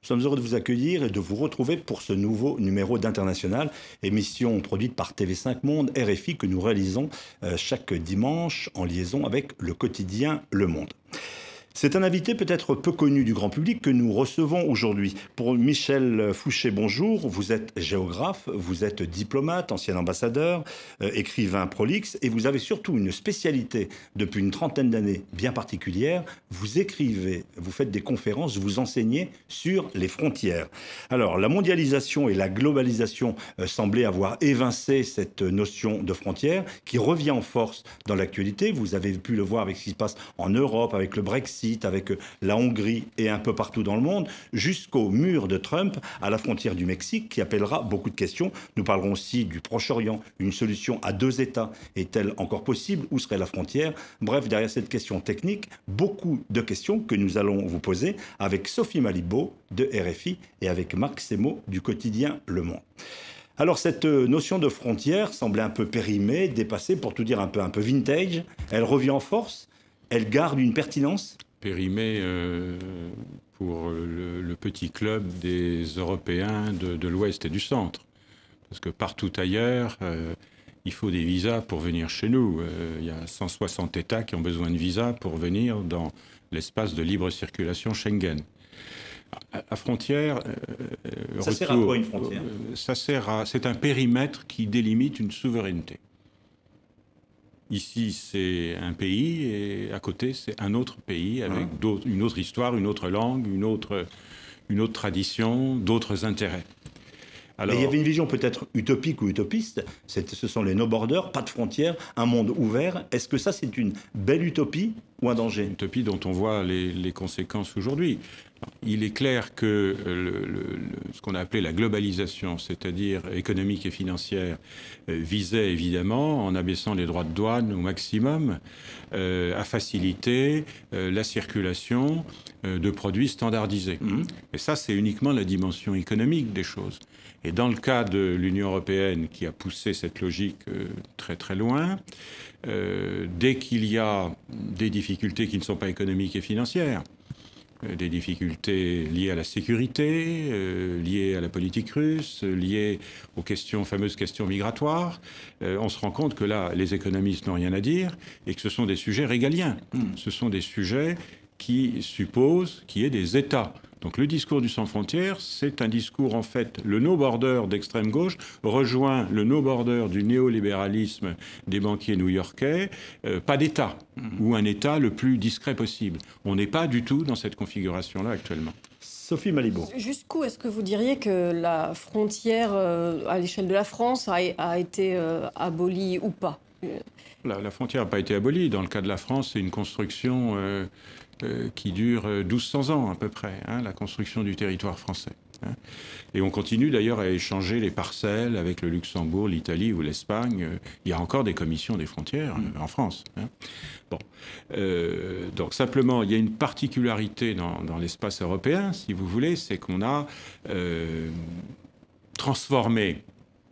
Nous sommes heureux de vous accueillir et de vous retrouver pour ce nouveau numéro d'International, émission produite par TV5 Monde RFI que nous réalisons chaque dimanche en liaison avec le quotidien Le Monde. C'est un invité peut-être peu connu du grand public que nous recevons aujourd'hui. Pour Michel Fouché, bonjour. Vous êtes géographe, vous êtes diplomate, ancien ambassadeur, écrivain prolixe et vous avez surtout une spécialité depuis une trentaine d'années bien particulière. Vous écrivez, vous faites des conférences, vous enseignez sur les frontières. Alors, la mondialisation et la globalisation semblaient avoir évincé cette notion de frontière qui revient en force dans l'actualité. Vous avez pu le voir avec ce qui se passe en Europe, avec le Brexit, avec la Hongrie et un peu partout dans le monde, jusqu'au mur de Trump à la frontière du Mexique qui appellera beaucoup de questions. Nous parlerons aussi du Proche-Orient. Une solution à deux États est-elle encore possible? Où serait la frontière? Bref, derrière cette question technique, beaucoup de questions que nous allons vous poser avec Sophie Malibaud de RFI et avec Marc Semo du quotidien Le Monde. Alors cette notion de frontière semblait un peu périmée, dépassée, pour tout dire un peu vintage. Elle revient en force? Elle garde une pertinence? Périmé pour le petit club des Européens de l'Ouest et du Centre. Parce que partout ailleurs, il faut des visas pour venir chez nous. Il y a 160 États qui ont besoin de visas pour venir dans l'espace de libre circulation Schengen. À frontière... ça sert à quoi une frontière? C'est un périmètre qui délimite une souveraineté. Ici, c'est un pays et à côté, c'est un autre pays avec une autre histoire, une autre langue, une autre tradition, d'autres intérêts. Alors, il y avait une vision peut-être utopique ou utopiste. Ce sont les no borders, pas de frontières, un monde ouvert. Est-ce que ça, c'est une belle utopie ou un danger? Une utopie dont on voit les conséquences aujourd'hui. Il est clair que ce qu'on a appelé la globalisation, c'est-à-dire économique et financière, visait évidemment, en abaissant les droits de douane au maximum, à faciliter la circulation de produits standardisés. Et ça, c'est uniquement la dimension économique des choses. Et dans le cas de l'Union européenne, qui a poussé cette logique très très loin, dès qu'il y a des difficultés qui ne sont pas économiques et financières, des difficultés liées à la sécurité, liées à la politique russe, liées aux fameuses questions migratoires, on se rend compte que là, les économistes n'ont rien à dire et que ce sont des sujets régaliens. Ce sont des sujets qui supposent qu'il y ait des États. Donc le discours du sans frontières, c'est un discours, en fait, le no-border d'extrême gauche rejoint le no-border du néolibéralisme des banquiers new-yorkais, pas d'État, ou un État le plus discret possible. On n'est pas du tout dans cette configuration-là actuellement. Sophie Malibaud. Jusqu'où est-ce que vous diriez que la frontière, à l'échelle de la France, a été abolie ou pas? La frontière n'a pas été abolie. Dans le cas de la France, c'est une construction qui dure 1200 ans à peu près, la construction du territoire français. Et on continue d'ailleurs à échanger les parcelles avec le Luxembourg, l'Italie ou l'Espagne. Il y a encore des commissions des frontières en France. Bon. Donc simplement, il y a une particularité dans l'espace européen, si vous voulez, c'est qu'on a transformé,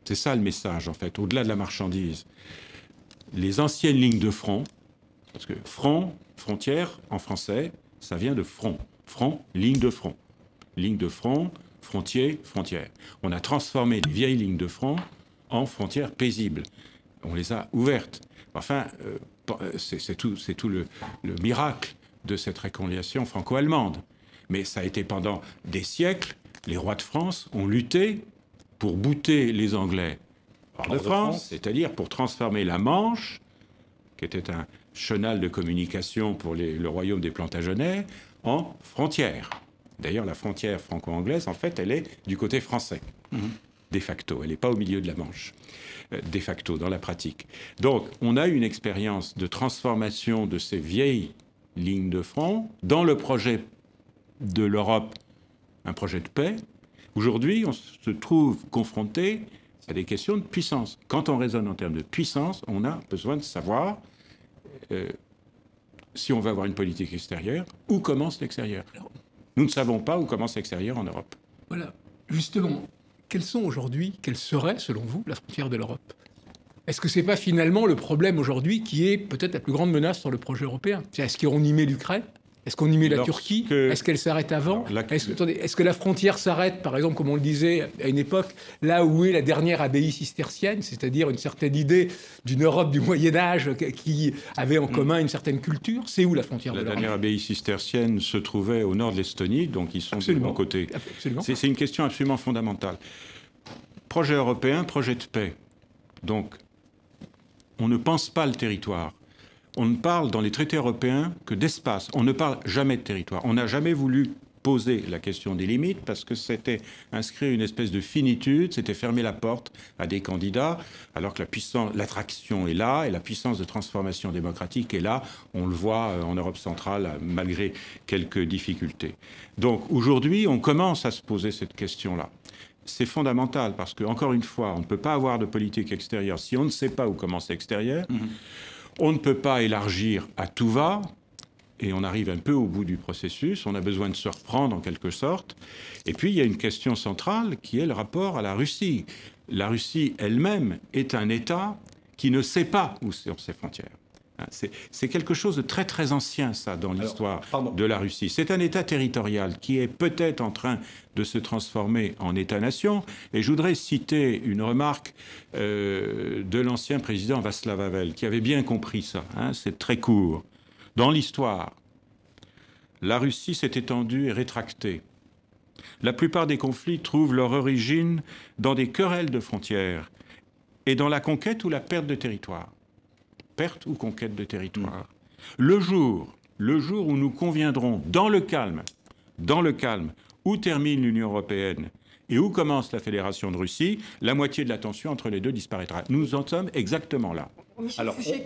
c'est ça le message en fait, au-delà de la marchandise, les anciennes lignes de front, parce que front, frontière, en français, ça vient de front. Front, ligne de front. Ligne de front, frontier, frontière. On a transformé les vieilles lignes de front en frontières paisibles. On les a ouvertes. Enfin, c'est tout le miracle de cette réconciliation franco-allemande. Mais ça a été pendant des siècles, les rois de France ont lutté pour bouter les Anglais hors de France, c'est-à-dire pour transformer la Manche, qui était un chenal de communication pour le royaume des Plantagenets, en frontière. D'ailleurs, la frontière franco-anglaise, en fait, elle est du côté français, de facto. Elle n'est pas au milieu de la Manche, de facto, dans la pratique. Donc, on a une expérience de transformation de ces vieilles lignes de front dans le projet de l'Europe, un projet de paix. Aujourd'hui, on se trouve confronté à des questions de puissance. Quand on raisonne en termes de puissance, on a besoin de savoir si on veut avoir une politique extérieure, où commence l'extérieur. Nous ne savons pas où commence l'extérieur en Europe. Voilà. Justement, quelles seraient, selon vous, la frontière de l'Europe? Est-ce que ce n'est pas finalement le problème aujourd'hui qui est peut-être la plus grande menace sur le projet européen? Est-ce qu'on y met l'Ukraine? Est-ce qu'on y met la Lorsque- Turquie? Est-ce qu'elle s'arrête avant? Alors, Est-ce que la frontière s'arrête, par exemple, comme on le disait à une époque, là où est la dernière abbaye cistercienne, c'est-à-dire une certaine idée d'une Europe du Moyen-Âge qui avait en commun une certaine culture? C'est où la frontière de La l'Europe? dernière abbaye cistercienne se trouvait au nord de l'Estonie, donc ils sont de Absolument. mon côté. Absolument. C'est une question absolument fondamentale. Projet européen, projet de paix. Donc, on ne pense pas le territoire. On ne parle dans les traités européens que d'espace. On ne parle jamais de territoire. On n'a jamais voulu poser la question des limites parce que c'était inscrire une espèce de finitude, c'était fermer la porte à des candidats, alors que la puissance, l'attraction est là et la puissance de transformation démocratique est là. On le voit en Europe centrale malgré quelques difficultés. Donc aujourd'hui, on commence à se poser cette question-là. C'est fondamental parce que, encore une fois, on ne peut pas avoir de politique extérieure si on ne sait pas où commence l'extérieur. On ne peut pas élargir à tout va, et on arrive un peu au bout du processus. On a besoin de se reprendre en quelque sorte. Et puis, il y a une question centrale qui est le rapport à la Russie. La Russie elle-même est un État qui ne sait pas où sont ses frontières. C'est quelque chose de très très ancien, ça, dans l'histoire de la Russie. C'est un État territorial qui est peut-être en train de se transformer en État-nation. Et je voudrais citer une remarque de l'ancien président Václav Havel, qui avait bien compris ça. C'est très court. Dans l'histoire, la Russie s'est étendue et rétractée. La plupart des conflits trouvent leur origine dans des querelles de frontières et dans la conquête ou la perte de territoire. Perte ou conquête de territoire. Le jour où nous conviendrons dans le calme, où termine l'Union européenne et où commence la Fédération de Russie, la moitié de la tension entre les deux disparaîtra. Nous en sommes exactement là. Michel Fouché,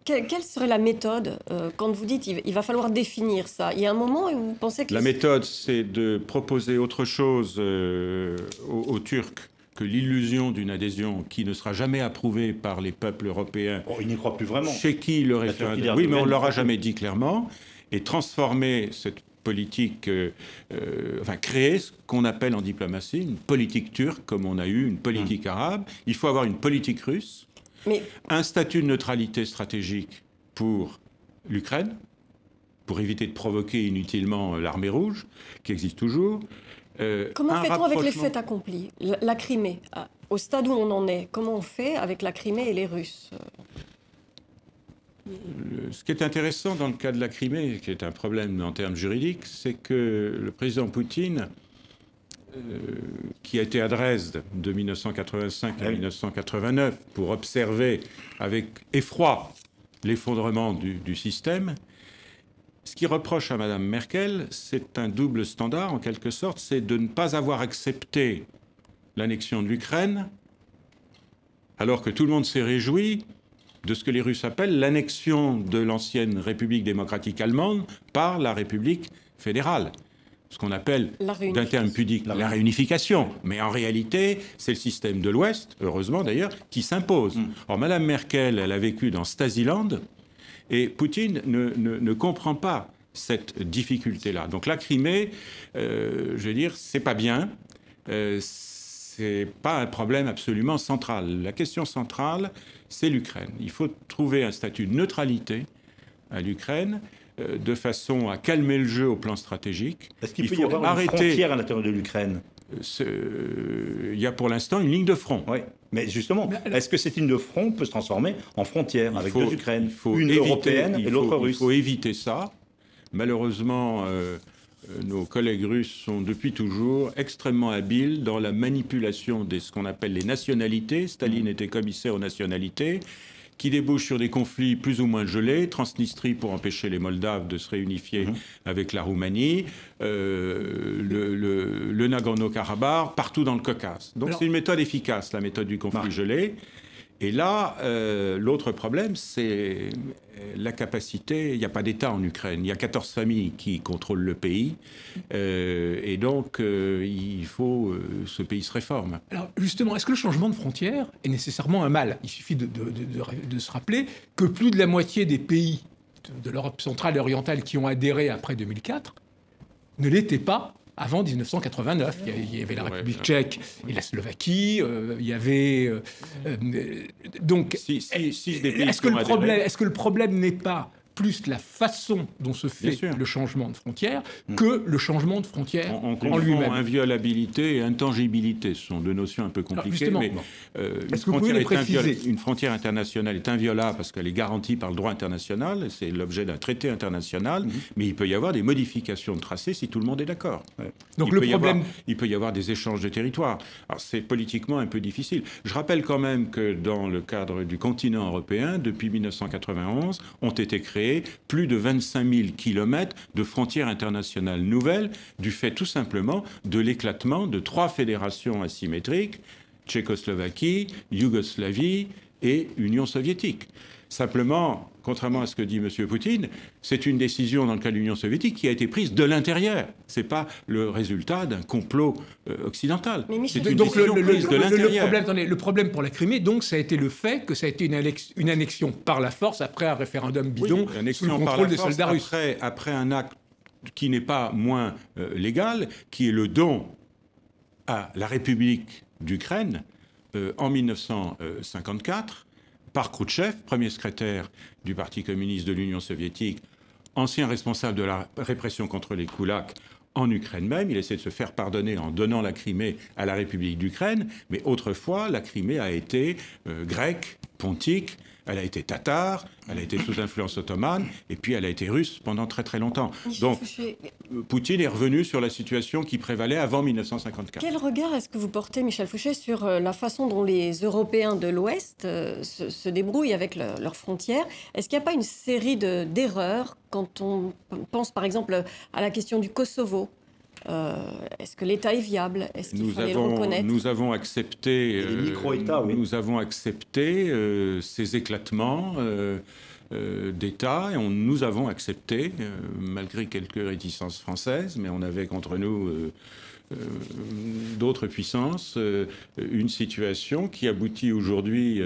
quelle serait la méthode quand vous dites il va falloir définir ça? Il y a un moment où vous pensez que... La méthode, c'est de proposer autre chose aux Turcs que l'illusion d'une adhésion qui ne sera jamais approuvée par les peuples européens. Ils n'y croient plus vraiment. Chez qui le référendum... Oui, mais on ne l'aura jamais dit clairement. Et transformer cette politique, créer ce qu'on appelle en diplomatie une politique turque, comme on a eu une politique arabe. Il faut avoir une politique russe, un statut de neutralité stratégique pour l'Ukraine, pour éviter de provoquer inutilement l'armée rouge, qui existe toujours. Comment fait-on avec les faits accomplis? La Crimée, au stade où on en est, comment on fait avec la Crimée et les Russes? Ce qui est intéressant dans le cas de la Crimée, qui est un problème en termes juridiques, c'est que le président Poutine, qui a été à Dresde de 1985 à 1989 pour observer avec effroi l'effondrement du système, ce qui reproche à Mme Merkel, c'est un double standard en quelque sorte, c'est de ne pas avoir accepté l'annexion de l'Ukraine, alors que tout le monde s'est réjoui de ce que les Russes appellent l'annexion de l'ancienne République démocratique allemande par la République fédérale. Ce qu'on appelle, d'un terme pudique, la réunification. Mais en réalité, c'est le système de l'Ouest, heureusement d'ailleurs, qui s'impose. Or, Mme Merkel, elle a vécu dans Stasiland, et Poutine ne comprend pas cette difficulté-là. Donc la Crimée, je veux dire, c'est pas bien. C'est pas un problème absolument central. La question centrale, c'est l'Ukraine. Il faut trouver un statut de neutralité à l'Ukraine de façon à calmer le jeu au plan stratégique. Est-ce qu'il peut y avoir une frontière à l'intérieur de l'Ukraine? Il y a pour l'instant une ligne de front. Oui, mais justement, est-ce que cette ligne de front peut se transformer en frontière avec deux Ukraines, une éviter, européenne et l'autre russe? Il faut éviter ça. Malheureusement, nos collègues russes sont depuis toujours extrêmement habiles dans la manipulation de ce qu'on appelle les nationalités. Staline était commissaire aux nationalités, qui débouchent sur des conflits plus ou moins gelés. Transnistrie pour empêcher les Moldaves de se réunifier avec la Roumanie, le Nagorno-Karabakh, partout dans le Caucase. Donc c'est une méthode efficace, la méthode du conflit gelé. Et là, l'autre problème, c'est la capacité. Il n'y a pas d'État en Ukraine. Il y a 14 familles qui contrôlent le pays. Et donc, il faut ce pays se réforme. Alors, justement, est-ce que le changement de frontière est nécessairement un mal? Il suffit de se rappeler que plus de la moitié des pays de l'Europe centrale et orientale qui ont adhéré après 2004 ne l'étaient pas avant 1989. Il y avait la République tchèque et la Slovaquie. Il y avait... donc, est-ce que le problème n'est pas plus la façon dont se fait le changement de frontière que le changement de frontière on en lui-même. Inviolabilité et intangibilité, ce sont deux notions un peu compliquées. Mais une frontière internationale est inviolable parce qu'elle est garantie par le droit international, c'est l'objet d'un traité international, mais il peut y avoir des modifications de tracé si tout le monde est d'accord. Ouais. Donc il peut y avoir des échanges de territoires. Alors c'est politiquement un peu difficile. Je rappelle quand même que dans le cadre du continent européen, depuis 1991, ont été créés plus de 25 000 kilomètres de frontières internationales nouvelles, du fait tout simplement de l'éclatement de 3 fédérations asymétriques, Tchécoslovaquie, Yougoslavie et Union soviétique. Simplement, contrairement à ce que dit M. Poutine, c'est une décision dans le cas de l'Union soviétique qui a été prise de l'intérieur. Ce n'est pas le résultat d'un complot occidental. C'est une décision prise de l'intérieur. Le problème pour la Crimée, donc, ça a été le fait que ça a été une annexion par la force après un référendum bidon sous le contrôle des soldats russes. Après un acte qui n'est pas moins légal, qui est le don à la République d'Ukraine en 1954, par Khrouchtchev, premier secrétaire du Parti communiste de l'Union soviétique, ancien responsable de la répression contre les koulaks en Ukraine même. Il essaie de se faire pardonner en donnant la Crimée à la République d'Ukraine, mais autrefois, la Crimée a été grecque, pontique, elle a été tatare, elle a été sous influence ottomane, et puis elle a été russe pendant très très longtemps. Donc, Poutine est revenu sur la situation qui prévalait avant 1954. Quel regard est-ce que vous portez, Michel Fouché, sur la façon dont les Européens de l'Ouest se débrouillent avec leurs frontières? Est-ce qu'il n'y a pas une série d'erreurs quand on pense par exemple à la question du Kosovo? Est-ce que l'État est viable? Est-ce qu'il fallait le reconnaître? Nous avons accepté, nous avons accepté ces éclatements d'État, et nous avons accepté, malgré quelques réticences françaises, mais on avait contre nous d'autres puissances, une situation qui aboutit aujourd'hui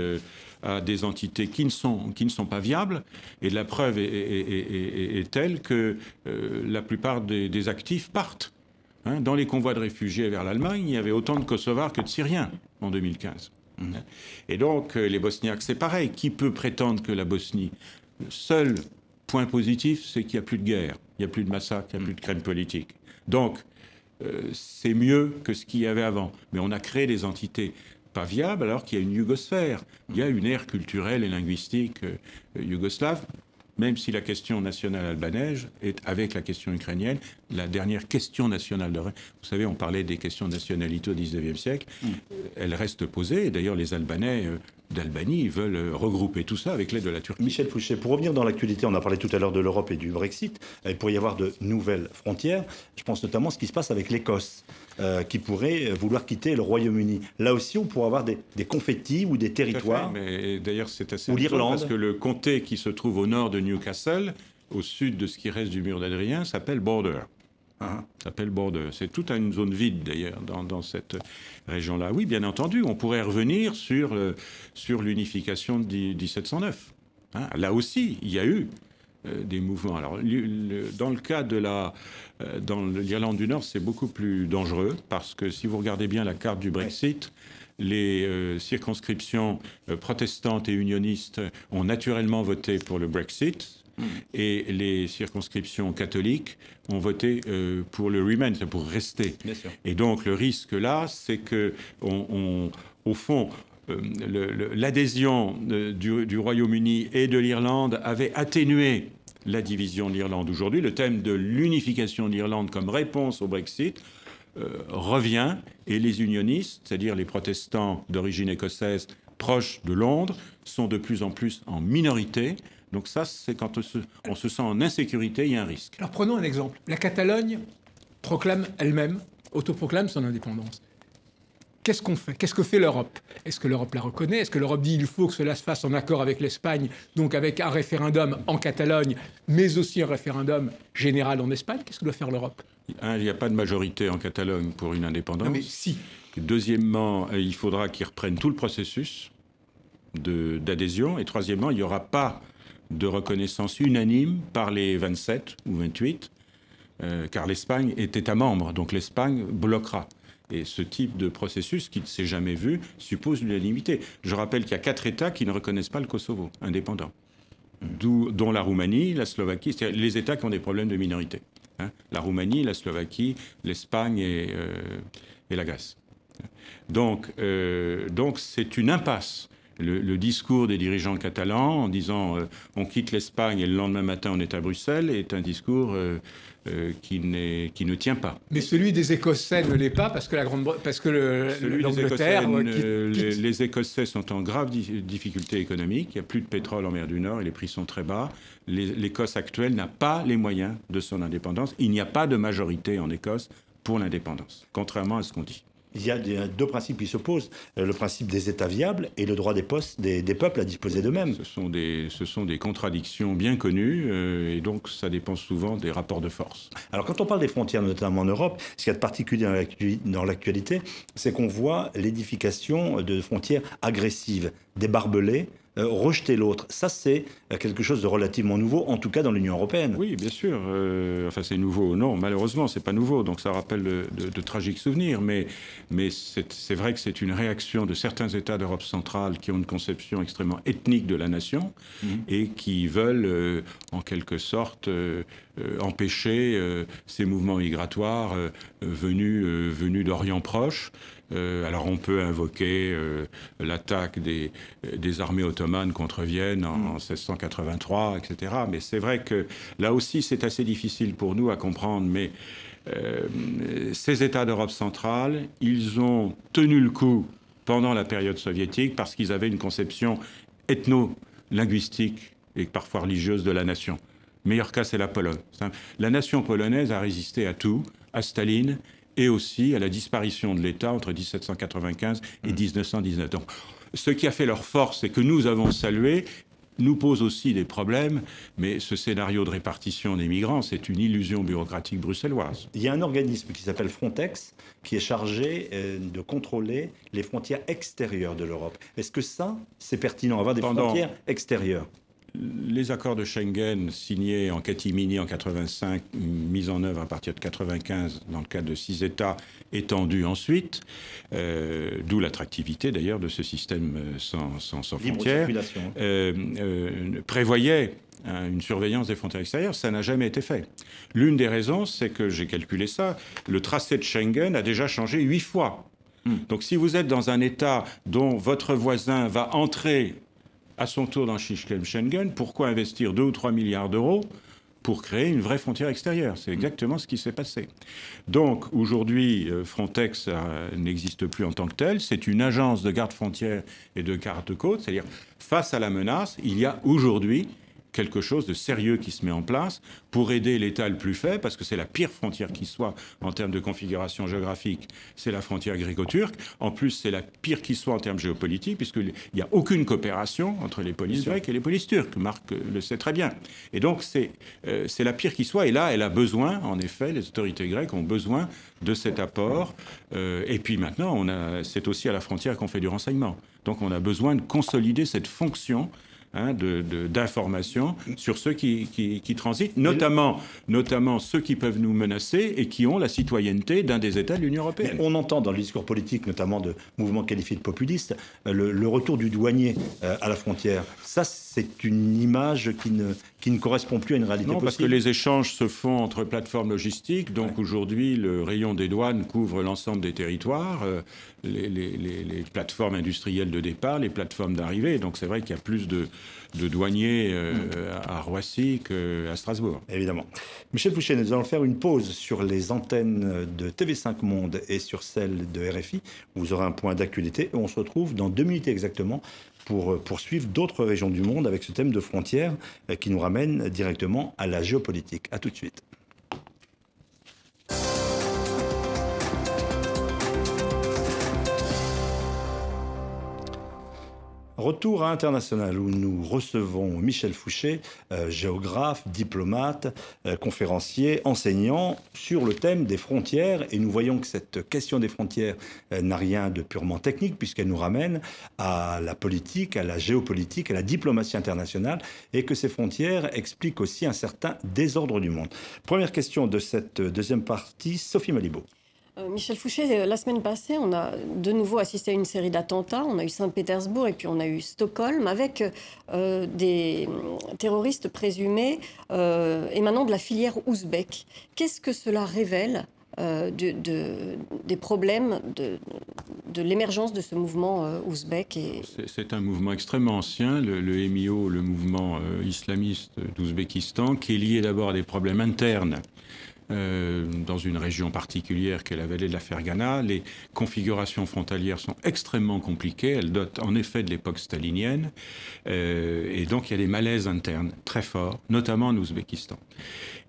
à des entités qui ne sont pas viables, et la preuve est telle que la plupart des actifs partent. Dans les convois de réfugiés vers l'Allemagne, il y avait autant de Kosovars que de Syriens en 2015. Et donc, les Bosniaques, c'est pareil. Qui peut prétendre que la Bosnie... Le seul point positif, c'est qu'il n'y a plus de guerre, il n'y a plus de massacre, il n'y a plus de crème politique. Donc, c'est mieux que ce qu'il y avait avant. Mais on a créé des entités pas viables alors qu'il y a une Yougosphère. Il y a une ère culturelle et linguistique yougoslave, même si la question nationale albanaise est, avec la question ukrainienne, la dernière question nationale de... Vous savez, on parlait des questions de nationalité au XIXe siècle. Elle reste posée. Et d'ailleurs, les Albanais d'Albanie veulent regrouper tout ça avec l'aide de la Turquie. Michel Fouché, pour revenir dans l'actualité, on a parlé tout à l'heure de l'Europe et du Brexit. Il pourrait y avoir de nouvelles frontières. Je pense notamment à ce qui se passe avec l'Écosse, qui pourrait vouloir quitter le Royaume-Uni. Là aussi, on pourrait avoir des confettis ou des territoires. Mais d'ailleurs, c'est assez ou l'Irlande. Parce que le comté qui se trouve au nord de Newcastle, au sud de ce qui reste du mur d'Adrien, s'appelle Border. S'appelle Border. C'est toute une zone vide, d'ailleurs, dans cette région-là. Oui, bien entendu, on pourrait revenir sur l'unification de 1709. Là aussi, il y a eu des mouvements. Alors, dans le cas de dans l'Irlande du Nord, c'est beaucoup plus dangereux, parce que si vous regardez bien la carte du Brexit, les circonscriptions protestantes et unionistes ont naturellement voté pour le Brexit, et les circonscriptions catholiques ont voté pour le Remain, c'est pour rester. Et donc le risque là, c'est que au fond, l'adhésion du Royaume-Uni et de l'Irlande avait atténué la division de l'Irlande. Aujourd'hui, le thème de l'unification de l'Irlande comme réponse au Brexit revient, et les unionistes, c'est-à-dire les protestants d'origine écossaise proches de Londres, sont de plus en plus en minorité. Donc ça, c'est quand on se sent en insécurité, il y a un risque. Alors prenons un exemple. La Catalogne proclame elle-même, autoproclame son indépendance. Qu'est-ce qu'on fait? Qu'est-ce que fait l'Europe? Est-ce que l'Europe la reconnaît? Est-ce que l'Europe dit qu'il faut que cela se fasse en accord avec l'Espagne, donc avec un référendum en Catalogne, mais aussi un référendum général en Espagne? Qu'est-ce que doit faire l'Europe? Il n'y a pas de majorité en Catalogne pour une indépendance. Non, mais si. Deuxièmement, il faudra qu'ils reprennent tout le processus d'adhésion. Et troisièmement, il n'y aura pas de reconnaissance unanime par les 27 ou 28, car l'Espagne est État membre, donc l'Espagne bloquera. Et ce type de processus, qui ne s'est jamais vu, suppose l'unanimité. Je rappelle qu'il y a 4 États qui ne reconnaissent pas le Kosovo indépendant. dont la Roumanie, la Slovaquie, c'est-à-dire les États qui ont des problèmes de minorité. Hein, la Roumanie, la Slovaquie, l'Espagne et la Grèce. Donc c'est une impasse. Le discours des dirigeants catalans en disant on quitte l'Espagne et le lendemain matin on est à Bruxelles est un discours qui ne tient pas. Mais celui des Écossais ne l'est pas parce que l'Angleterre... Les Écossais sont en grave difficulté économique. Il n'y a plus de pétrole en mer du Nord et les prix sont très bas. L'Écosse actuelle n'a pas les moyens de son indépendance. Il n'y a pas de majorité en Écosse pour l'indépendance, contrairement à ce qu'on dit. Il y a deux principes qui s'opposent, le principe des États viables et le droit des peuples à disposer d'eux-mêmes. Ce sont des contradictions bien connues et donc ça dépend souvent des rapports de force. Alors quand on parle des frontières, notamment en Europe, ce qu'il y a de particulier dans l'actualité, c'est qu'on voit l'édification de frontières agressives, des barbelés, rejeter l'autre. Ça, c'est quelque chose de relativement nouveau, en tout cas dans l'Union européenne. Oui, bien sûr. Enfin, c'est nouveau. Non, malheureusement, c'est pas nouveau. Donc, ça rappelle de tragiques souvenirs. Mais c'est vrai que c'est une réaction de certains États d'Europe centrale qui ont une conception extrêmement ethnique de la nation et qui veulent, en quelque sorte, empêcher ces mouvements migratoires venus d'Orient proche. Alors on peut invoquer l'attaque des armées ottomanes contre Vienne en 1683, etc. Mais c'est vrai que là aussi c'est assez difficile pour nous à comprendre. Mais ces États d'Europe centrale, ils ont tenu le coup pendant la période soviétique parce qu'ils avaient une conception ethno-linguistique et parfois religieuse de la nation. Meilleur cas, c'est la Pologne. La nation polonaise a résisté à tout, à Staline, et aussi à la disparition de l'État entre 1795 et 1919. Donc, ce qui a fait leur force et que nous avons salué nous pose aussi des problèmes, mais ce scénario de répartition des migrants, c'est une illusion bureaucratique bruxelloise. Il y a un organisme qui s'appelle Frontex, qui est chargé de contrôler les frontières extérieures de l'Europe. Est-ce que ça, c'est pertinent, avoir des frontières extérieures ? Les accords de Schengen signés en catimini en 85, mis en œuvre à partir de 95 dans le cadre de 6 États, étendus ensuite, d'où l'attractivité d'ailleurs de ce système sans frontières, prévoyaient une surveillance des frontières extérieures. Ça n'a jamais été fait. L'une des raisons, c'est que, j'ai calculé ça, le tracé de Schengen a déjà changé 8 fois. Donc si vous êtes dans un État dont votre voisin va entrer à son tour dans le système Schengen, pourquoi investir 2 ou 3 milliards d'euros pour créer une vraie frontière extérieure? C'est exactement ce qui s'est passé. Donc aujourd'hui, Frontex n'existe plus en tant que tel. C'est une agence de garde-frontières et de garde-côtes. C'est-à-dire, face à la menace, il y a aujourd'hui quelque chose de sérieux qui se met en place pour aider l'État le plus faible, parce que c'est la pire frontière qui soit en termes de configuration géographique, c'est la frontière gréco-turque. En plus, c'est la pire qui soit en termes géopolitiques, puisqu'il n'y a aucune coopération entre les polices grecques et les polices turques. Marc le sait très bien. Et donc, c'est la pire qui soit. Et là, elle a besoin, en effet, les autorités grecques ont besoin de cet apport. Et puis maintenant, c'est aussi à la frontière qu'on fait du renseignement. Donc, on a besoin de consolider cette fonction d'information sur ceux qui transitent, notamment ceux qui peuvent nous menacer et qui ont la citoyenneté d'un des États de l'Union européenne. Mais on entend dans le discours politique, notamment de mouvements qualifiés de populistes, le retour du douanier à la frontière. Ça, c'est une image qui ne correspond plus à une réalité possible. Non, parce que les échanges se font entre plateformes logistiques. Donc aujourd'hui, le rayon des douanes couvre l'ensemble des territoires, les plateformes industrielles de départ, les plateformes d'arrivée. Donc c'est vrai qu'il y a plus de douaniers à Roissy qu'à Strasbourg. Évidemment. Michel Fouché, nous allons faire une pause sur les antennes de TV5 Monde et sur celle de RFI. Vous aurez un point d'actualité et on se retrouve dans 2 minutes exactement pour poursuivre d'autres régions du monde avec ce thème de frontières qui nous ramène directement à la géopolitique. À tout de suite. Retour à International où nous recevons Michel Fouché, géographe, diplomate, conférencier, enseignant sur le thème des frontières. Et nous voyons que cette question des frontières n'a rien de purement technique puisqu'elle nous ramène à la politique, à la géopolitique, à la diplomatie internationale et que ces frontières expliquent aussi un certain désordre du monde. Première question de cette deuxième partie, Sophie Malibaud. Michel Fouché, la semaine passée, on a de nouveau assisté à une série d'attentats. On a eu Saint-Pétersbourg et puis on a eu Stockholm avec des terroristes présumés émanant de la filière ouzbek. Qu'est-ce que cela révèle des problèmes de l'émergence de ce mouvement ouzbek C'est un mouvement extrêmement ancien, le MIO, le mouvement islamiste d'Ouzbékistan, qui est lié d'abord à des problèmes internes. Dans une région particulière qu'est la vallée de la Fergana. Les configurations frontalières sont extrêmement compliquées. Elles datent en effet de l'époque stalinienne. Et donc, il y a des malaises internes très forts, notamment en Ouzbékistan.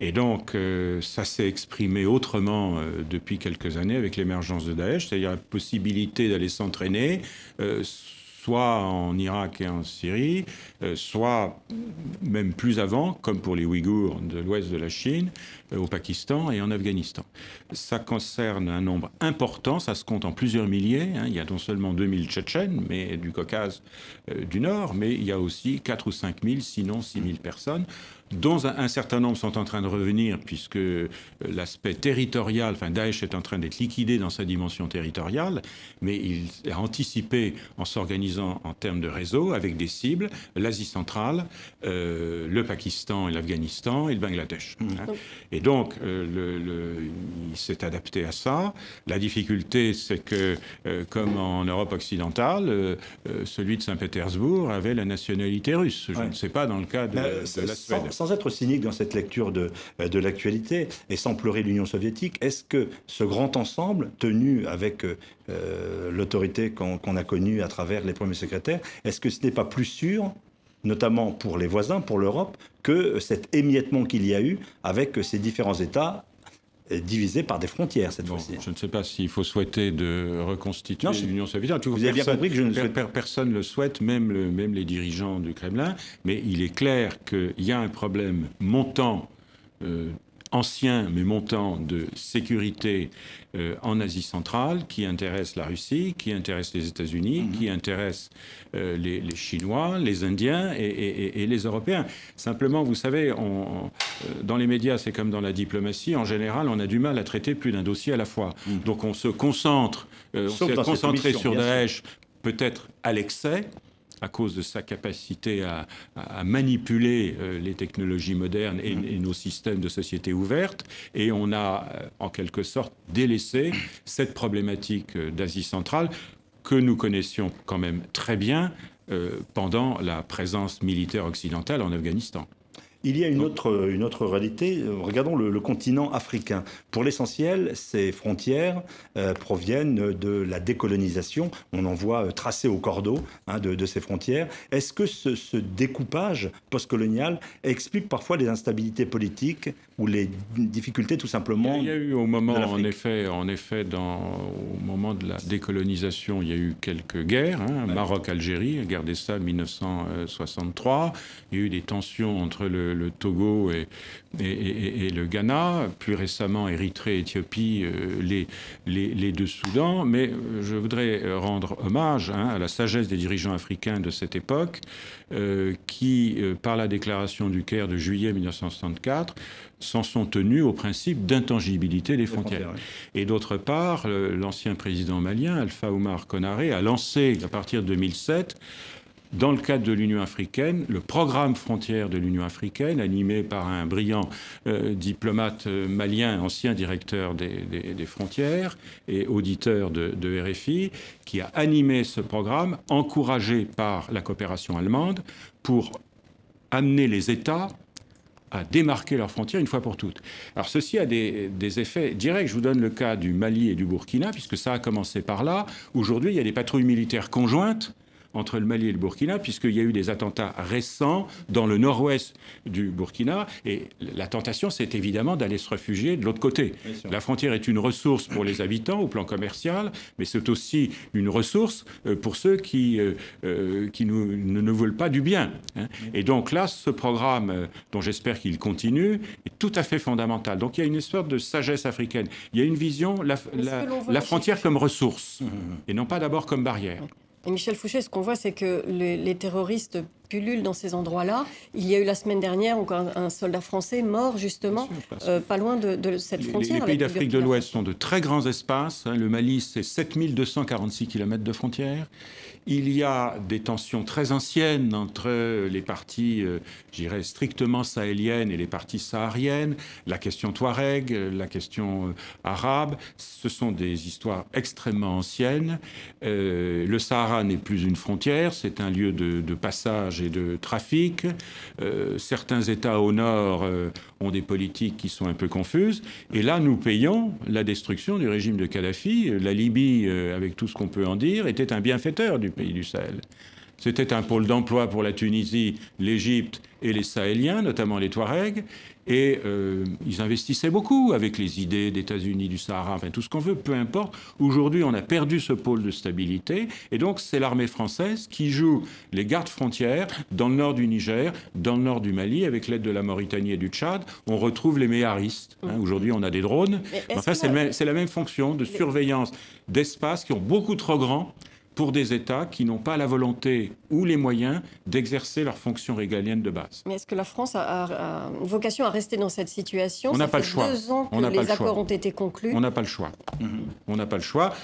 Et donc, ça s'est exprimé autrement depuis quelques années avec l'émergence de Daesh, c'est-à-dire la possibilité d'aller s'entraîner soit en Irak et en Syrie, soit même plus avant, comme pour les Ouïghours de l'ouest de la Chine, au Pakistan et en Afghanistan. Ça concerne un nombre important, ça se compte en plusieurs milliers. Il y a non seulement 2000 Tchétchènes, mais du Caucase du Nord, mais il y a aussi 4 ou 5 000, sinon 6 000 personnes, dont un certain nombre sont en train de revenir, puisque l'aspect territorial, Daesh est en train d'être liquidé dans sa dimension territoriale, mais il a anticipé en s'organisant en termes de réseau avec des cibles, l'Asie centrale, le Pakistan et l'Afghanistan et le Bangladesh. Et donc, il s'est adapté à ça. La difficulté, c'est que, comme en Europe occidentale, celui de Saint-Pétersbourg avait la nationalité russe. Je ne sais pas dans le cas de la Suède. Sans être cynique dans cette lecture de l'actualité et sans pleurer l'Union soviétique, est-ce que ce grand ensemble, tenu avec l'autorité qu'on a connue à travers les premiers secrétaires, est-ce que ce n'est pas plus sûr, notamment pour les voisins, pour l'Europe, que cet émiettement qu'il y a eu avec ces différents États divisés par des frontières cette fois-ci? Je ne sais pas s'il faut souhaiter de reconstituer l'Union soviétique. Vous avez bien compris que je ne personne ne le souhaite, même les dirigeants du Kremlin. Mais il est clair qu'il y a un problème montant, ancien mais montant, de sécurité en Asie centrale qui intéresse la Russie, qui intéresse les États-Unis, qui intéresse les Chinois, les Indiens et les Européens. Simplement, vous savez, dans les médias, c'est comme dans la diplomatie, en général, on a du mal à traiter plus d'un dossier à la fois. Donc on se concentre, on s'est concentré sur Daesh, peut-être à l'excès, à cause de sa capacité à manipuler les technologies modernes et nos systèmes de société ouverte. Et on a, en quelque sorte, délaissé cette problématique d'Asie centrale que nous connaissions quand même très bien pendant la présence militaire occidentale en Afghanistan. Il y a une autre réalité. Regardons le continent africain. Pour l'essentiel, ces frontières proviennent de la décolonisation. On en voit tracé au cordeau de ces frontières. Est-ce que ce découpage postcolonial explique parfois les instabilités politiques ou les difficultés tout simplement? Il y a eu au moment, en effet, au moment de la décolonisation, il y a eu quelques guerres. Maroc-Algérie, la guerre des Sables 1963. Il y a eu des tensions entre le Togo et le Ghana, plus récemment Érythrée, Éthiopie, les deux Soudans. Mais je voudrais rendre hommage à la sagesse des dirigeants africains de cette époque qui, par la déclaration du Caire de juillet 1964, s'en sont tenus au principe d'intangibilité des frontières. Et d'autre part, l'ancien président malien, Alpha Oumar Konaré, a lancé, à partir de 2007, dans le cadre de l'Union africaine, le programme frontière de l'Union africaine, animé par un brillant diplomate malien, ancien directeur des frontières et auditeur de RFI, qui a animé ce programme, encouragé par la coopération allemande, pour amener les États à démarquer leurs frontières une fois pour toutes. Alors ceci a des effets directs. Je vous donne le cas du Mali et du Burkina, puisque ça a commencé par là. Aujourd'hui, il y a des patrouilles militaires conjointes entre le Mali et le Burkina, puisqu'il y a eu des attentats récents dans le nord-ouest du Burkina. Et la tentation, c'est évidemment d'aller se réfugier de l'autre côté. La frontière est une ressource pour les habitants au plan commercial, mais c'est aussi une ressource pour ceux qui ne veulent pas du bien. Et donc là, ce programme, dont j'espère qu'il continue, est tout à fait fondamental. Donc il y a une sorte de sagesse africaine. Il y a une vision, la frontière comme ressource, et non pas d'abord comme barrière. Et Michel Fouché, ce qu'on voit, c'est que les terroristes pullulent dans ces endroits-là. Il y a eu la semaine dernière encore un soldat français mort, justement, pas loin de cette frontière. Les pays d'Afrique de l'Ouest sont de très grands espaces. Le Mali, c'est 7246 km de frontières. Il y a des tensions très anciennes entre les parties, je dirais, strictement sahéliennes et les parties sahariennes. La question touareg, la question arabe, ce sont des histoires extrêmement anciennes. Le Sahara n'est plus une frontière, c'est un lieu de passage et de trafic. Certains États au nord ont des politiques qui sont un peu confuses. Et là, nous payons la destruction du régime de Kadhafi. La Libye, avec tout ce qu'on peut en dire, était un bienfaiteur du pays du Sahel. C'était un pôle d'emploi pour la Tunisie, l'Égypte et les Sahéliens, notamment les Touaregs. Et ils investissaient beaucoup avec les idées d'États-Unis, du Sahara, enfin tout ce qu'on veut, peu importe. Aujourd'hui, on a perdu ce pôle de stabilité. Et donc, c'est l'armée française qui joue les gardes frontières dans le nord du Niger, dans le nord du Mali, avec l'aide de la Mauritanie et du Tchad. On retrouve les méharistes. Aujourd'hui, on a des drones. Enfin, c'est la même fonction de surveillance d'espaces qui ont beaucoup trop grands pour des États qui n'ont pas la volonté ou les moyens d'exercer leurs fonctions régaliennes de base. Mais est-ce que la France a vocation à rester dans cette situation? On n'a pas le choix. Ça fait 2 ans que les accords ont été conclus. On n'a pas le choix. On n'a pas le choix.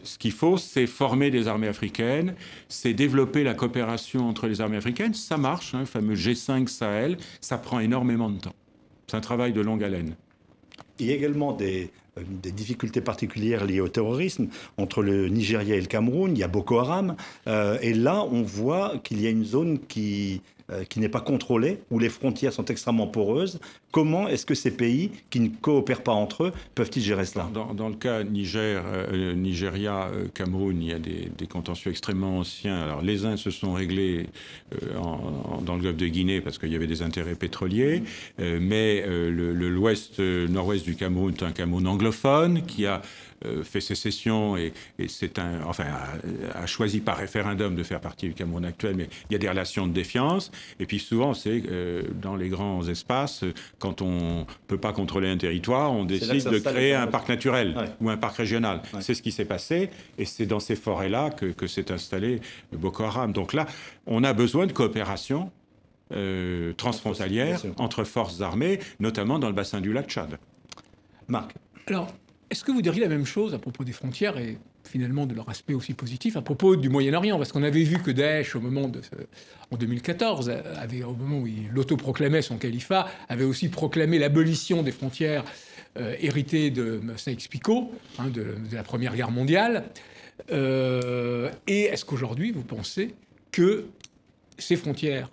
Ce qu'il faut, c'est former des armées africaines, c'est développer la coopération entre les armées africaines. Ça marche, le fameux G5 Sahel, ça prend énormément de temps. C'est un travail de longue haleine. Il y a également des difficultés particulières liées au terrorisme entre le Nigeria et le Cameroun. Il y a Boko Haram. Et là, on voit qu'il y a une zone qui n'est pas contrôlée, où les frontières sont extrêmement poreuses. Comment est-ce que ces pays, qui ne coopèrent pas entre eux, peuvent-ils gérer cela? Dans le cas Nigeria, Cameroun, il y a des contentieux extrêmement anciens. Alors, les uns se sont réglés dans le golfe de Guinée parce qu'il y avait des intérêts pétroliers, mais nord-ouest du Cameroun est un Cameroun anglophone qui a fait sécession et a choisi par référendum de faire partie du Cameroun actuel, mais il y a des relations de défiance. Et puis souvent, c'est dans les grands espaces, quand on ne peut pas contrôler un territoire, on décide de créer un parc naturel ou un parc régional. Ouais. C'est ce qui s'est passé et c'est dans ces forêts-là que s'est installé Boko Haram. Donc là, on a besoin de coopération transfrontalière entre forces armées, notamment dans le bassin du lac Tchad. Marc. Alors, est-ce que vous diriez la même chose à propos des frontières et finalement de leur aspect aussi positif à propos du Moyen-Orient? Parce qu'on avait vu que Daesh, en 2014, au moment où il autoproclamait son califat, avait aussi proclamé l'abolition des frontières héritées de Sykes-Picot, de la Première Guerre mondiale. Et est-ce qu'aujourd'hui, vous pensez que ces frontières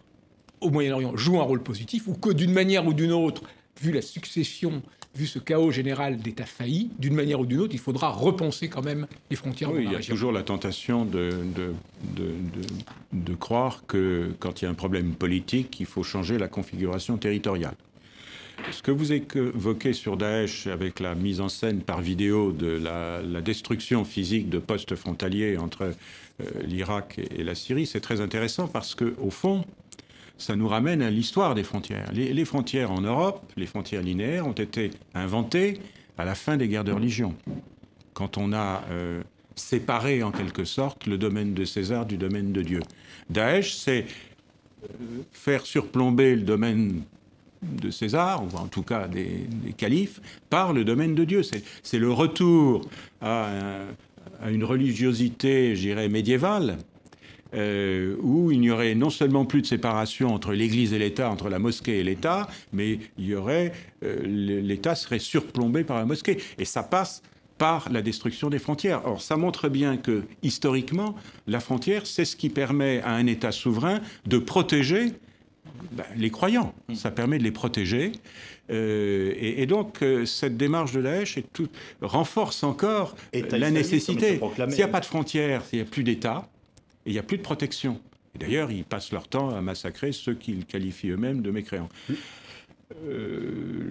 au Moyen-Orient jouent un rôle positif ou que d'une manière ou d'une autre, vu la succession, vu ce chaos général d'États faillis, d'une manière ou d'une autre, il faudra repenser quand même les frontières de la région. Il y a toujours la tentation de croire que quand il y a un problème politique, il faut changer la configuration territoriale. Ce que vous évoquez sur Daesh avec la mise en scène par vidéo de la destruction physique de postes frontaliers entre l'Irak et la Syrie, c'est très intéressant parce qu'au fond, ça nous ramène à l'histoire des frontières. Les frontières en Europe, les frontières linéaires, ont été inventées à la fin des guerres de religion, quand on a séparé en quelque sorte le domaine de César du domaine de Dieu. Daesh, c'est faire surplomber le domaine de César, ou en tout cas des califes, par le domaine de Dieu. C'est le retour à une religiosité, je dirais, médiévale, où il n'y aurait non seulement plus de séparation entre l'Église et l'État, entre la mosquée et l'État, mais il y aurait l'État serait surplombé par la mosquée. Et ça passe par la destruction des frontières. Or, ça montre bien que, historiquement, la frontière, c'est ce qui permet à un État souverain de protéger les croyants. Ça permet de les protéger. Et donc, cette démarche de Daesh renforce encore la nécessité. S'il n'y a pas de frontières, s'il n'y a plus d'État, et il n'y a plus de protection. Et d'ailleurs, ils passent leur temps à massacrer ceux qu'ils qualifient eux-mêmes de mécréants.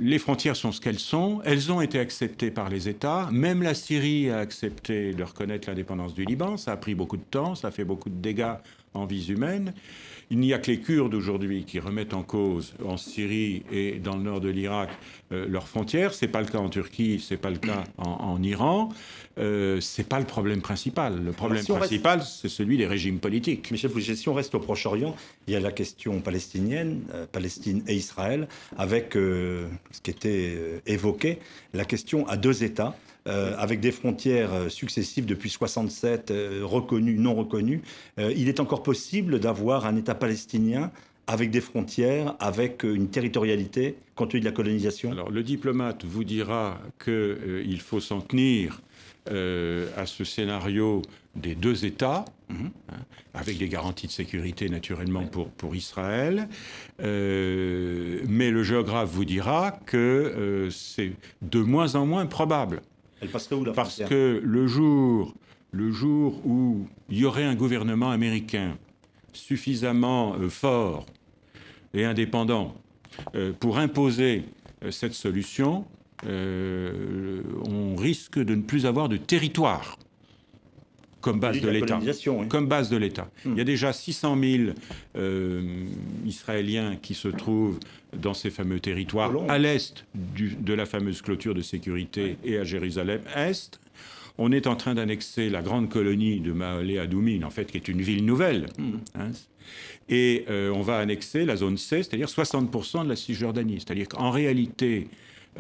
Les frontières sont ce qu'elles sont. Elles ont été acceptées par les États. Même la Syrie a accepté de reconnaître l'indépendance du Liban. Ça a pris beaucoup de temps, ça a fait beaucoup de dégâts en vies humaines. Il n'y a que les Kurdes aujourd'hui qui remettent en cause en Syrie et dans le nord de l'Irak leurs frontières. C'est pas le cas en Turquie, c'est pas le cas en Iran. C'est pas le problème principal. Le problème principal, c'est celui des régimes politiques. Michel Fouché, si on reste au Proche-Orient, il y a la question palestinienne, Palestine et Israël, avec ce qui était évoqué, la question à deux États. Avec des frontières successives depuis 67, reconnues, non reconnues. Il est encore possible d'avoir un État palestinien avec des frontières, avec une territorialité, compte tenu de la colonisation? Alors, le diplomate vous dira qu'il faut s'en tenir à ce scénario des deux États, avec des garanties de sécurité naturellement pour Israël. Mais le géographe vous dira que c'est de moins en moins probable. Elle passerait où, la Parce frontière? que le jour où il y aurait un gouvernement américain suffisamment fort et indépendant pour imposer cette solution, on risque de ne plus avoir de territoire comme base de l'État. Oui. Comme base de l'État. Il y a déjà 600 000 Israéliens qui se trouvent dans ces fameux territoires à l'est de la fameuse clôture de sécurité et à Jérusalem-Est. On est en train d'annexer la grande colonie de Maolé-Adoumine, en fait, qui est une ville nouvelle. Et on va annexer la zone C, c'est-à-dire 60% de la Cisjordanie. C'est-à-dire qu'en réalité,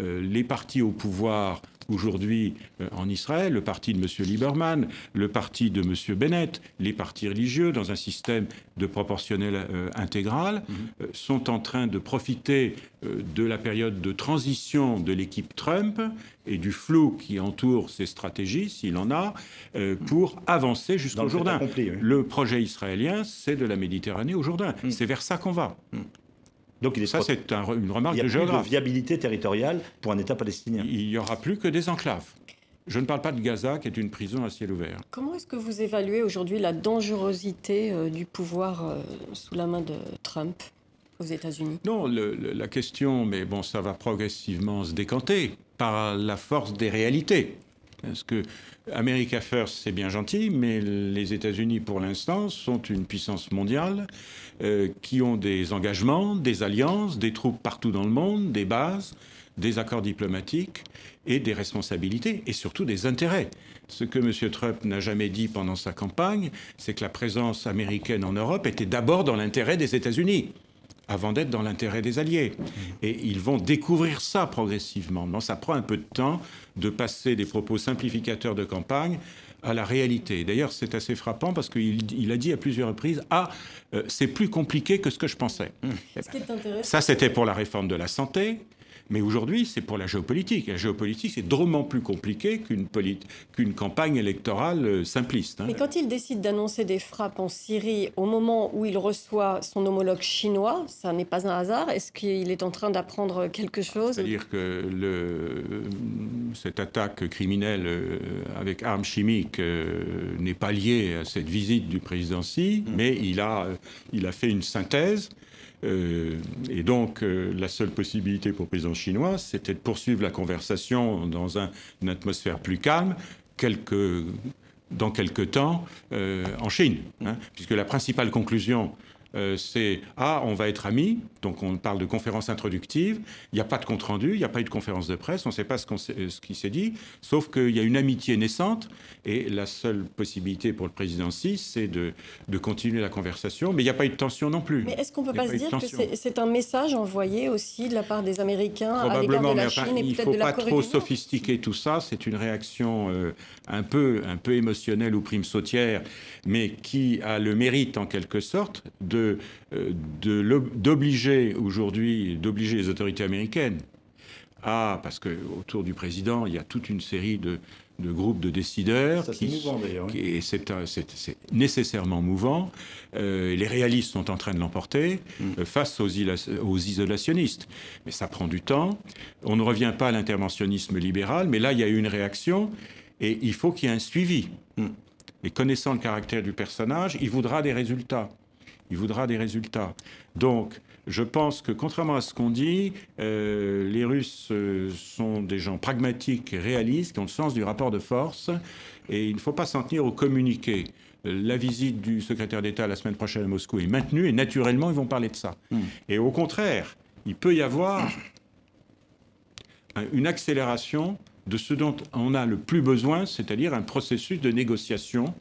les partis au pouvoir aujourd'hui en Israël, le parti de M. Lieberman, le parti de M. Bennett, les partis religieux, dans un système de proportionnel intégral, sont en train de profiter de la période de transition de l'équipe Trump et du flou qui entoure ses stratégies, s'il en a, pour avancer jusqu'au Jourdain. Accompli, oui. Le projet israélien, c'est de la Méditerranée au Jourdain. C'est vers ça qu'on va. Donc Ça, c'est une remarque de il n'y a plus géographe. de viabilité territoriale pour un État palestinien. Il n'y aura plus que des enclaves. Je ne parle pas de Gaza, qui est une prison à ciel ouvert. Comment est-ce que vous évaluez aujourd'hui la dangerosité du pouvoir sous la main de Trump aux États-Unis? Non, la question, mais bon, ça va progressivement se décanter par la force des réalités. Parce que America First, c'est bien gentil, mais les États-Unis, pour l'instant, sont une puissance mondiale qui ont des engagements, des alliances, des troupes partout dans le monde, des bases, des accords diplomatiques et des responsabilités et surtout des intérêts. Ce que M. Trump n'a jamais dit pendant sa campagne, c'est que la présence américaine en Europe était d'abord dans l'intérêt des États-Unis, avant d'être dans l'intérêt des alliés. Et ils vont découvrir ça progressivement. Non, ça prend un peu de temps de passer des propos simplificateurs de campagne à la réalité. D'ailleurs, c'est assez frappant parce qu'il a dit à plusieurs reprises « Ah, c'est plus compliqué que ce que je pensais ». Ce qui est intéressant, Ça, c'était pour la réforme de la santé. Mais aujourd'hui, c'est pour la géopolitique. La géopolitique, c'est drôlement plus compliqué qu'une campagne électorale simpliste. Mais quand il décide d'annoncer des frappes en Syrie au moment où il reçoit son homologue chinois, ça n'est pas un hasard. Est-ce qu'il est en train d'apprendre quelque chose? C'est-à-dire que cette attaque criminelle avec armes chimiques n'est pas liée à cette visite du président Xi, mais il a fait une synthèse. Et donc, la seule possibilité pour le président chinois, c'était de poursuivre la conversation dans une atmosphère plus calme, dans quelques temps, en Chine. Puisque la principale conclusion, c'est « Ah, on va être amis », donc on parle de conférence introductive, il n'y a pas de compte-rendu, il n'y a pas eu de conférence de presse, on ne sait pas ce qui s'est dit, sauf qu'il y a une amitié naissante, et la seule possibilité pour le président Xi, c'est de continuer la conversation, mais il n'y a pas eu de tension non plus. Mais est-ce qu'on ne peut pas se dire que c'est un message envoyé aussi de la part des Américains à l'égard de la Chine et peut-être de la Corée du Nord? Il ne faut pas trop sophistiquer tout ça, c'est une réaction un peu émotionnelle ou prime sautière, mais qui a le mérite en quelque sorte d'obliger aujourd'hui, les autorités américaines parce qu'autour du président, il y a toute une série de groupes de décideurs. Ça, c'est mouvant d'ailleurs. Oui. Et c'est nécessairement mouvant. Les réalistes sont en train de l'emporter face aux isolationnistes. Mais ça prend du temps. On ne revient pas à l'interventionnisme libéral, mais là, il y a eu une réaction et il faut qu'il y ait un suivi. Et connaissant le caractère du personnage, il voudra des résultats. Donc, je pense que, contrairement à ce qu'on dit, les Russes sont des gens pragmatiques et réalistes, qui ont le sens du rapport de force, et il ne faut pas s'en tenir au communiqué. la visite du secrétaire d'État la semaine prochaine à Moscou est maintenue, et naturellement, ils vont parler de ça. Et au contraire, il peut y avoir une accélération de ce dont on a le plus besoin, c'est-à-dire un processus de négociation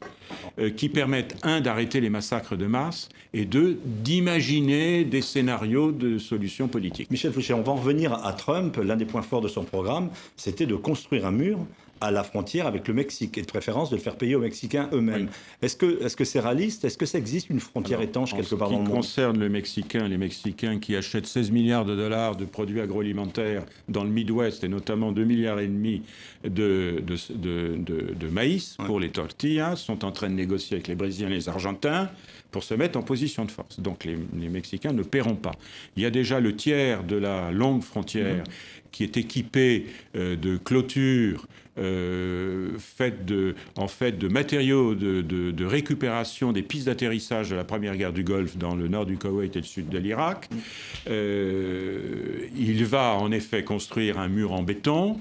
qui permette, d'arrêter les massacres de masse, et d'imaginer des scénarios de solutions politiques. Michel Fouché, on va en revenir à Trump. L'un des points forts de son programme, c'était de construire un mur à la frontière avec le Mexique, et de préférence de le faire payer aux Mexicains eux-mêmes. Oui. Est-ce que c'est réaliste? Est-ce que ça existe une frontière étanche quelque part dans le monde? En ce qui concerne les Mexicains qui achètent 16 milliards de dollars de produits agroalimentaires dans le Midwest, et notamment 2,5 milliards de maïs pour les tortillas, sont en train de négocier avec les Brésiliens et les Argentins pour se mettre en position de force. Donc les Mexicains ne paieront pas. Il y a déjà le tiers de la longue frontière qui est équipée de clôtures faites de matériaux de récupération des pistes d'atterrissage de la première guerre du Golfe dans le nord du Koweït et le sud de l'Irak. Il va en effet construire un mur en béton.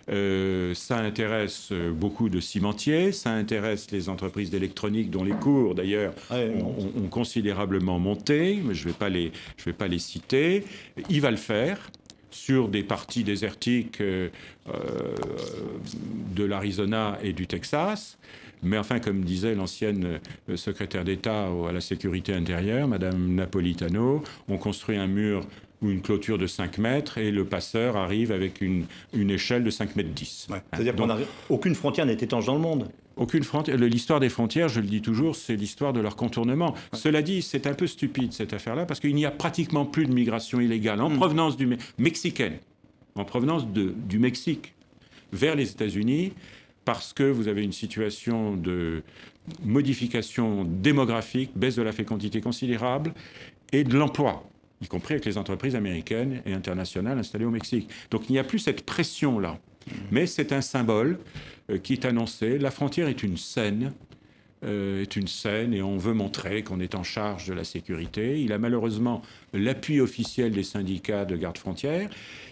Ça intéresse beaucoup de cimentiers, ça intéresse les entreprises d'électronique dont les cours d'ailleurs ont considérablement monté, mais je vais pas les citer. Il va le faire sur des parties désertiques de l'Arizona et du Texas. Mais enfin, comme disait l'ancienne secrétaire d'État à la sécurité intérieure, Madame Napolitano, on construit un mur ou une clôture de 5 mètres et le passeur arrive avec une échelle de 5,10 mètres. Ouais. C'est-à-dire qu'aucune frontière n'est étanche dans le monde. Aucune frontière. L'histoire des frontières, je le dis toujours, c'est l'histoire de leur contournement. Ouais. Cela dit, c'est un peu stupide cette affaire-là parce qu'il n'y a pratiquement plus de migration illégale en provenance mexicaine, en provenance du Mexique vers les États-Unis, parce que vous avez une situation de modification démographique, baisse de la fécondité considérable et de l'emploi, y compris avec les entreprises américaines et internationales installées au Mexique. Donc il n'y a plus cette pression-là. Mais c'est un symbole qui est annoncé. La frontière est une scène, et on veut montrer qu'on est en charge de la sécurité. Il a malheureusement l'appui officiel des syndicats de garde-frontières.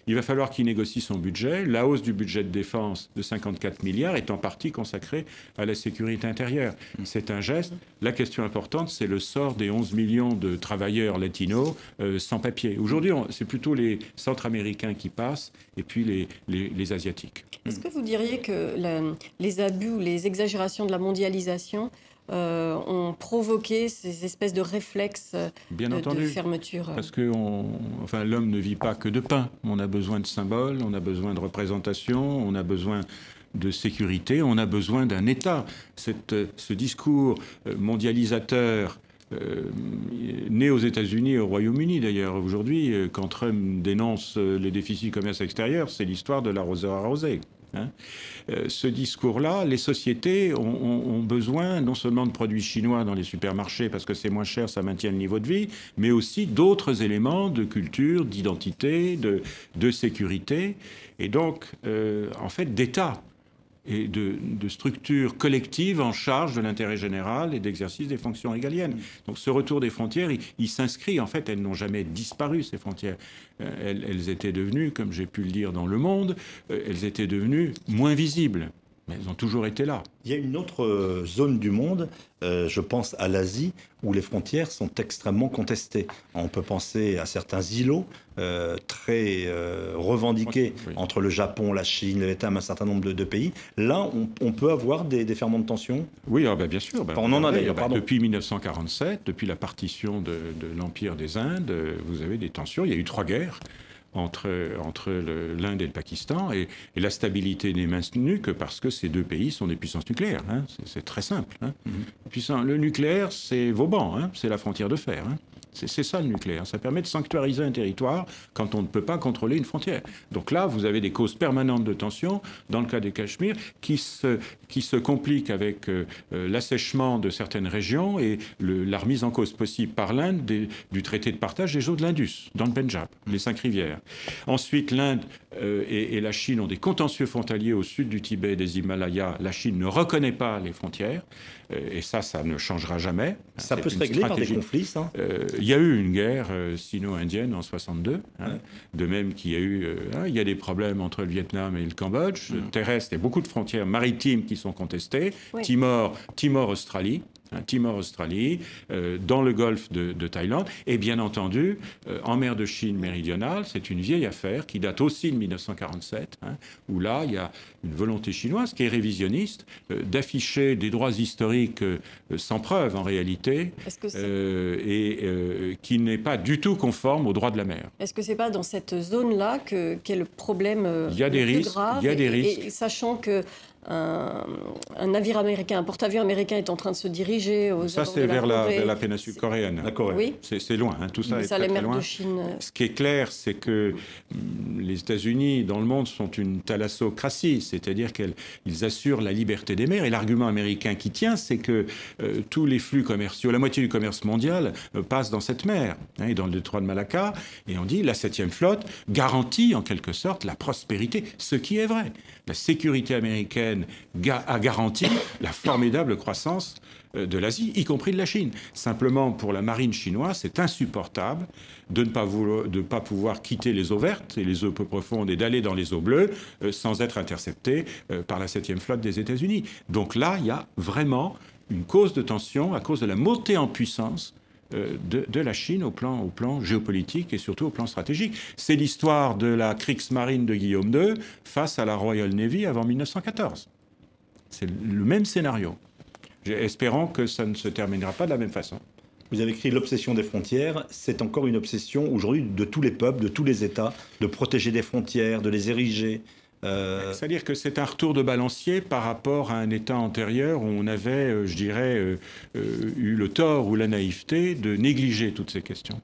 Il va falloir qu'il négocie son budget. La hausse du budget de défense de 54 milliards est en partie consacrée à la sécurité intérieure. C'est un geste. La question importante, c'est le sort des 11 millions de travailleurs latinos sans papier. Aujourd'hui, c'est plutôt les Centra-Américains qui passent et puis les Asiatiques. Est-ce que vous diriez que les abus ou les exagérations de la mondialisation ont provoqué ces espèces de réflexes de fermeture? Parce que l'homme ne vit pas que de pain. On a besoin de symboles, on a besoin de représentation, on a besoin de sécurité, on a besoin d'un État. Ce discours mondialisateur né aux États-Unis et au Royaume-Uni d'ailleurs aujourd'hui, quand Trump dénonce les déficits du commerce extérieur, c'est l'histoire de l'arroseur arrosé. Ce discours-là, les sociétés ont besoin non seulement de produits chinois dans les supermarchés parce que c'est moins cher, ça maintient le niveau de vie, mais aussi d'autres éléments de culture, d'identité, de sécurité, et donc en fait d'État et de structures collectives en charge de l'intérêt général et d'exercice des fonctions régaliennes. Donc ce retour des frontières, il s'inscrit, en fait, elles n'ont jamais disparu, ces frontières. Elles étaient devenues, comme j'ai pu le dire dans Le Monde, elles étaient devenues moins visibles. Mais elles ont toujours été là. Il y a une autre zone du monde, je pense à l'Asie, où les frontières sont extrêmement contestées. On peut penser à certains îlots très revendiqués entre le Japon, la Chine, le Vietnam, un certain nombre de pays. Là, on peut avoir des ferments de tension? Oui, bien sûr. On en a d'ailleurs, pardon. Depuis 1947, depuis la partition de l'Empire des Indes, vous avez des tensions. Il y a eu 3 guerres entre l'Inde et le Pakistan, et la stabilité n'est maintenue que parce que ces 2 pays sont des puissances nucléaires. C'est très simple. Le nucléaire, c'est Vauban, c'est la frontière de fer. C'est ça le nucléaire. Ça permet de sanctuariser un territoire quand on ne peut pas contrôler une frontière. Donc là, vous avez des causes permanentes de tension, dans le cas des Cachemire, qui se compliquent avec l'assèchement de certaines régions et la remise en cause possible par l'Inde du traité de partage des eaux de l'Indus, dans le Pendjab, les 5 rivières. Ensuite, l'Inde et la Chine ont des contentieux frontaliers au sud du Tibet et des Himalayas. La Chine ne reconnaît pas les frontières, et ça ne changera jamais. Ça peut se régler par des conflits, ça? Il y a eu une guerre sino-indienne en 62, de même qu'il y a eu il y a des problèmes entre le Vietnam et le Cambodge, terrestre, et beaucoup de frontières maritimes qui sont contestées, Timor, Australie. Timor, Australie, dans le golfe de Thaïlande, et bien entendu, en mer de Chine méridionale, c'est une vieille affaire qui date aussi de 1947, où là, il y a une volonté chinoise qui est révisionniste d'afficher des droits historiques sans preuve en réalité, et qui n'est pas du tout conforme aux droits de la mer. Est-ce que c'est pas dans cette zone-là qu'est le problème il y a des risques, grave, il y a des risques. Et sachant que un navire américain, un porte-avions américain est en train de se diriger aux ça, abords c'est de vers Corée. la péninsule coréenne. Oui. C'est loin, tout ça est ça, très, les très mers loin. de Chine. Ce qui est clair, c'est que les États-Unis, dans le monde, sont une thalassocratie, c'est-à-dire qu'ils assurent la liberté des mers. Et l'argument américain qui tient, c'est que tous les flux commerciaux, la moitié du commerce mondial passe dans cette mer, et dans le détroit de Malacca. Et on dit la 7e flotte garantit en quelque sorte la prospérité, ce qui est vrai. La sécurité américaine a garanti la formidable croissance de l'Asie, y compris de la Chine. Simplement, pour la marine chinoise, c'est insupportable de ne pas pouvoir quitter les eaux vertes et les eaux peu profondes et d'aller dans les eaux bleues sans être intercepté par la 7e flotte des États-Unis. Donc là, il y a vraiment une cause de tension à cause de la montée en puissance de la Chine au plan géopolitique et surtout au plan stratégique. C'est l'histoire de la Kriegsmarine de Guillaume II face à la Royal Navy avant 1914. C'est le même scénario. Espérons que ça ne se terminera pas de la même façon. Vous avez écrit l'obsession des frontières. C'est encore une obsession aujourd'hui de tous les peuples, de tous les États, de protéger des frontières, de les ériger. C'est-à-dire que c'est un retour de balancier par rapport à un État antérieur où on avait, je dirais, eu le tort ou la naïveté de négliger toutes ces questions.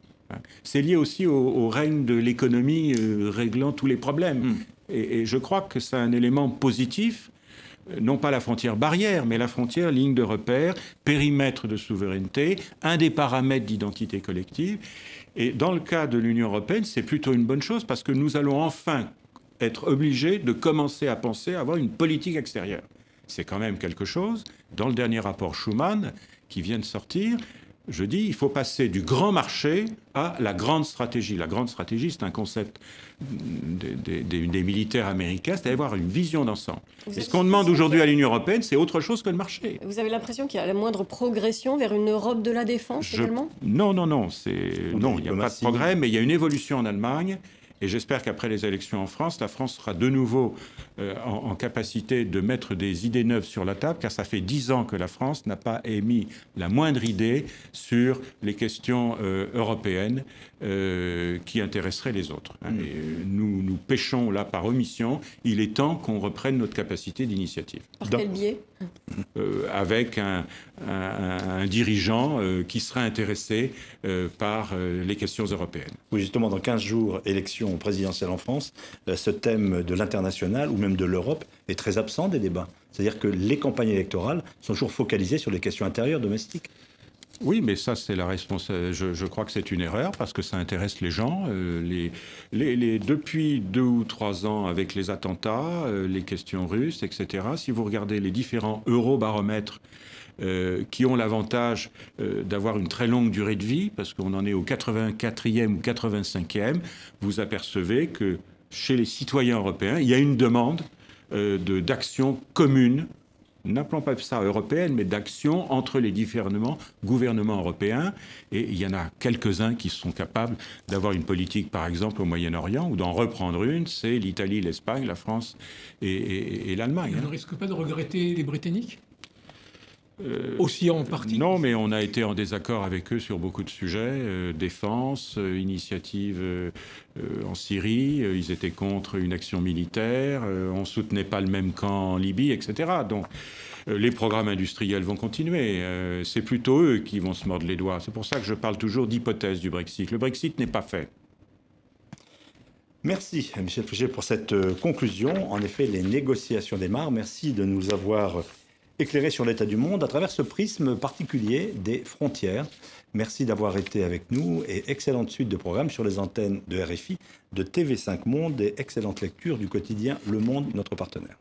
C'est lié aussi au règne de l'économie réglant tous les problèmes. Et je crois que c'est un élément positif, non pas la frontière barrière, mais la frontière ligne de repère, périmètre de souveraineté, un des paramètres d'identité collective. Et dans le cas de l'Union européenne, c'est plutôt une bonne chose parce que nous allons enfin être obligés de commencer à penser à avoir une politique extérieure. C'est quand même quelque chose. Dans le dernier rapport Schuman, qui vient de sortir, je dis il faut passer du grand marché à la grande stratégie. La grande stratégie, c'est un concept des militaires américains, c'est d'avoir une vision d'ensemble. Et ce qu'on demande aujourd'hui à l'Union européenne, c'est autre chose que le marché. Vous avez l'impression qu'il y a la moindre progression vers une Europe de la défense également ? Non, il n'y a pas de progrès, mais il y a une évolution en Allemagne. Et j'espère qu'après les élections en France, la France sera de nouveau en capacité de mettre des idées neuves sur la table, car ça fait 10 ans que la France n'a pas émis la moindre idée sur les questions européennes qui intéresseraient les autres. Et nous pêchons là par omission. Il est temps qu'on reprenne notre capacité d'initiative. Par quel biais ? Avec un dirigeant qui sera intéressé par les questions européennes. Oui, justement, dans 15 jours, élection présidentielle en France, ce thème de l'international ou même de l'Europe est très absent des débats. C'est-à-dire que les campagnes électorales sont toujours focalisées sur les questions intérieures, domestiques. Oui, mais ça, c'est la responsabilité. Je crois que c'est une erreur parce que ça intéresse les gens. Depuis 2 ou 3 ans, avec les attentats, les questions russes, etc., si vous regardez les différents eurobaromètres qui ont l'avantage d'avoir une très longue durée de vie, parce qu'on en est au 84e ou 85e, vous apercevez que chez les citoyens européens, il y a une demande d'action commune, n'appelons pas ça européenne, mais d'action entre les différents gouvernements européens. Et il y en a quelques-uns qui sont capables d'avoir une politique, par exemple, au Moyen-Orient, ou d'en reprendre une. C'est l'Italie, l'Espagne, la France et l'Allemagne. On ne risque pas de regretter les Britanniques aussi en partie. Non, mais on a été en désaccord avec eux sur beaucoup de sujets. Défense, initiative en Syrie. Ils étaient contre une action militaire. On ne soutenait pas le même camp en Libye, etc. Donc, les programmes industriels vont continuer. C'est plutôt eux qui vont se mordre les doigts. C'est pour ça que je parle toujours d'hypothèse du Brexit. Le Brexit n'est pas fait. Merci, Michel Fouché, pour cette conclusion. En effet, les négociations démarrent. Merci de nous avoir éclairé sur l'état du monde à travers ce prisme particulier des frontières. Merci d'avoir été avec nous et excellente suite de programmes sur les antennes de RFI, de TV5 Monde et excellente lecture du quotidien Le Monde, notre partenaire.